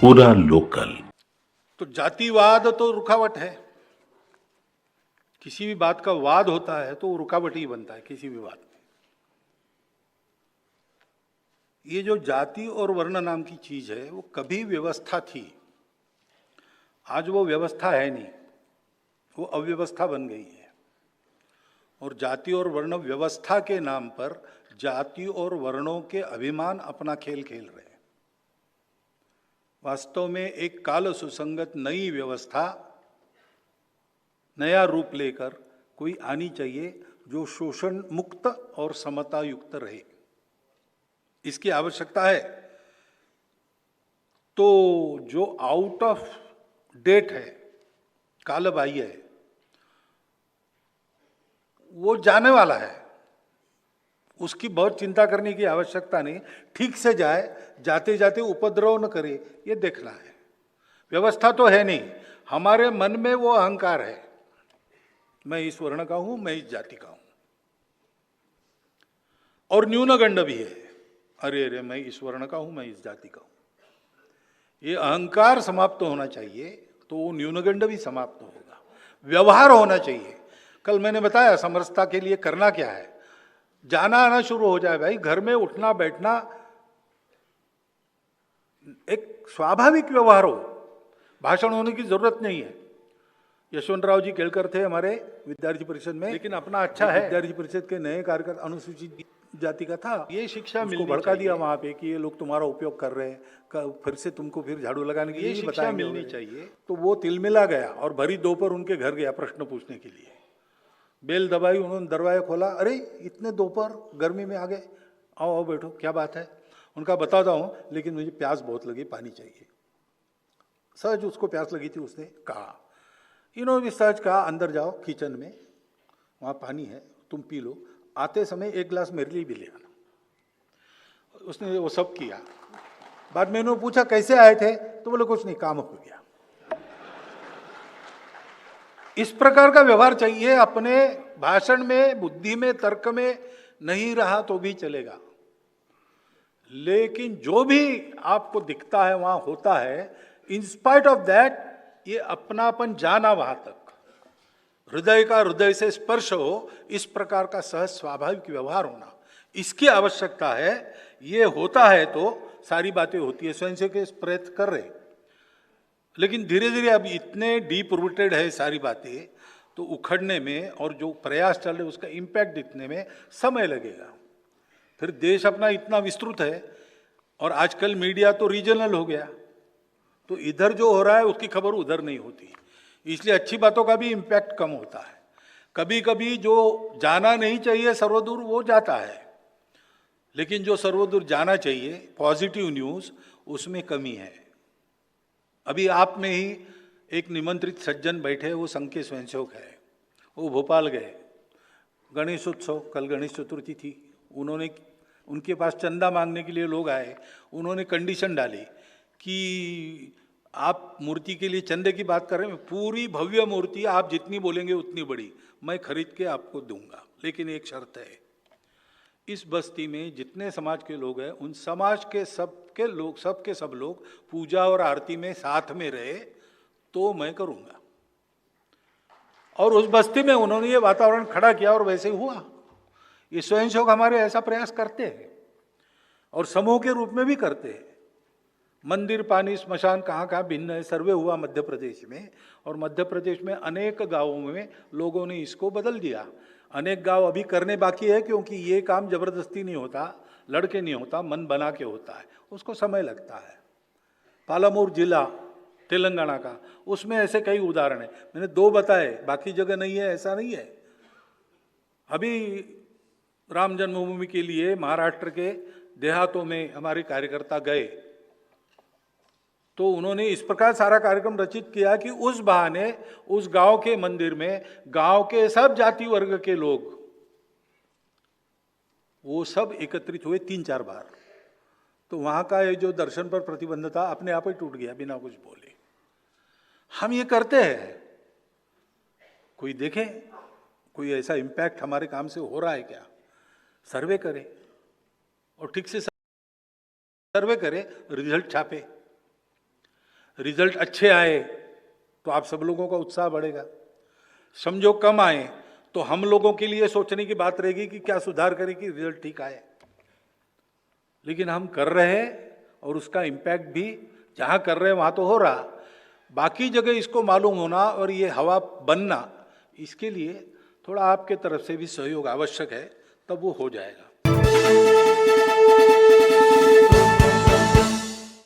पूरा लोकल। तो जातिवाद तो रुकावट है। किसी भी बात का वाद होता है तो वो रुकावट ही बनता है किसी भी बात में। ये जो जाति और वर्ण नाम की चीज है वो कभी व्यवस्था थी, आज वो व्यवस्था है नहीं, वो अव्यवस्था बन गई है। और जाति और वर्ण व्यवस्था के नाम पर जाति और वर्णों के अभिमान अपना खेल खेल रहे हैं। वास्तव में एक काल सुसंगत नई व्यवस्था, नया रूप लेकर कोई आनी चाहिए जो शोषण मुक्त और समता युक्त रहे, इसकी आवश्यकता है। तो जो आउट ऑफ डेट है, कालबाह्य है, वो जाने वाला है, उसकी बहुत चिंता करने की आवश्यकता नहीं। ठीक से जाए, जाते जाते उपद्रव न करे, ये देखना है। व्यवस्था तो है नहीं, हमारे मन में वो अहंकार है, मैं इस वर्ण का हूं, मैं इस जाति का हूं, और न्यूनगंड भी है, अरे अरे मैं इस वर्ण का हूं, मैं इस जाति का हूं। ये अहंकार समाप्त होना चाहिए तो वो न्यूनगंड भी समाप्त होगा। व्यवहार होना चाहिए। कल मैंने बताया समरसता के लिए करना क्या है। जाना आना शुरू हो जाए भाई, घर में उठना बैठना एक स्वाभाविक व्यवहार हो, भाषण होने की जरूरत नहीं है। यशवंतराव जी केलकर थे हमारे विद्यार्थी परिषद में, लेकिन अपना अच्छा है, विद्यार्थी परिषद के नए कार्यकर्ता अनुसूचित जाति का था, ये शिक्षा मिलनी चाहिए। भड़का दिया वहां पे कि ये लोग तुम्हारा उपयोग कर रहे हैं, फिर से तुमको फिर झाड़ू लगाने के लिए शिक्षा मिलनी चाहिए। तो वो तिलमिला गया और भरी दोपहर उनके घर गया प्रश्न पूछने के लिए। बेल दबाई, उन्होंने दरवाजा खोला, अरे इतने दोपहर गर्मी में आ गए, आओ आओ बैठो, क्या बात है। उनका बताता हूँ, लेकिन मुझे प्यास बहुत लगी, पानी चाहिए। सहज उसको प्यास लगी थी, उसने कहा, इन्होंने भी सहज कहा, अंदर जाओ किचन में, वहाँ पानी है, तुम पी लो, आते समय एक गिलास मेरे लिए भी ले आना। उसने वो सब किया। बाद में उन्होंने पूछा कैसे आए थे, तो बोले कुछ नहीं, काम हो गया। इस प्रकार का व्यवहार चाहिए। अपने भाषण में, बुद्धि में, तर्क में नहीं रहा तो भी चलेगा, लेकिन जो भी आपको दिखता है वहां होता है, इंस्पाइट ऑफ दैट ये अपनापन जाना वहां तक, हृदय का हृदय से स्पर्श हो, इस प्रकार का सहज स्वाभाविक व्यवहार होना, इसकी आवश्यकता है। ये होता है तो सारी बातें होती है। स्वयं से के प्रयत्न कर रहे, लेकिन धीरे धीरे अब इतने डीप रूटेड है सारी बातें, तो उखड़ने में और जो प्रयास चल रहे उसका इम्पैक्ट दिखने में समय लगेगा। फिर देश अपना इतना विस्तृत है और आजकल मीडिया तो रीजनल हो गया, तो इधर जो हो रहा है उसकी खबर उधर नहीं होती, इसलिए अच्छी बातों का भी इम्पैक्ट कम होता है। कभी कभी जो जाना नहीं चाहिए सर्वदूर वो जाता है, लेकिन जो सर्वदूर जाना चाहिए पॉजिटिव न्यूज़, उसमें कमी है। अभी आप में ही एक निमंत्रित सज्जन बैठे, वो संघ के स्वयंसेवक है, वो भोपाल गए, गणेशोत्सव, कल गणेश चतुर्थी थी, उन्होंने, उनके पास चंदा मांगने के लिए लोग आए, उन्होंने कंडीशन डाली कि आप मूर्ति के लिए चंदे की बात कर रहे हैं, पूरी भव्य मूर्ति आप जितनी बोलेंगे उतनी बड़ी मैं खरीद के आपको दूंगा, लेकिन एक शर्त है, इस बस्ती में जितने समाज के लोग हैं उन समाज के सब लोग पूजा और आरती में साथ में रहे तो मैं करूंगा। और उस बस्ती में उन्होंने ये वातावरण खड़ा किया और वैसे हुआ। ये स्वयंसेवक हमारे ऐसा प्रयास करते हैं और समूह के रूप में भी करते हैं। मंदिर, पानी, स्मशान कहाँ कहाँ भिन्न है। सर्वे हुआ मध्य प्रदेश में, और मध्य प्रदेश में अनेक गांवों में लोगों ने इसको बदल दिया। अनेक गांव अभी करने बाकी है, क्योंकि ये काम जबरदस्ती नहीं होता, लड़के नहीं होता, मन बना के होता है, उसको समय लगता है। पालामूर जिला तेलंगाना का, उसमें ऐसे कई उदाहरण है, मैंने 2 बताए, बाकी जगह नहीं है, ऐसा नहीं है। अभी राम जन्मभूमि के लिए महाराष्ट्र के देहातों में हमारे कार्यकर्ता गए, तो उन्होंने इस प्रकार सारा कार्यक्रम रचित किया कि उस बहाने उस गांव के मंदिर में गांव के सब जाति वर्ग के लोग, वो सब एकत्रित हुए 3-4 बार। तो वहां का ये जो दर्शन पर प्रतिबंध था अपने आप ही टूट गया बिना कुछ बोले। हम ये करते हैं, कोई देखे कोई ऐसा इम्पैक्ट हमारे काम से हो रहा है क्या, सर्वे करे और ठीक से सर्वे करे, रिजल्ट छापे। रिजल्ट अच्छे आए तो आप सब लोगों का उत्साह बढ़ेगा, समझो कम आए तो हम लोगों के लिए सोचने की बात रहेगी कि क्या सुधार करें कि रिजल्ट ठीक आए। लेकिन हम कर रहे हैं और उसका इम्पैक्ट भी जहां कर रहे हैं वहां तो हो रहा, बाकी जगह इसको मालूम होना और ये हवा बनना, इसके लिए थोड़ा आपके तरफ से भी सहयोग आवश्यक है, तब वो हो जाएगा।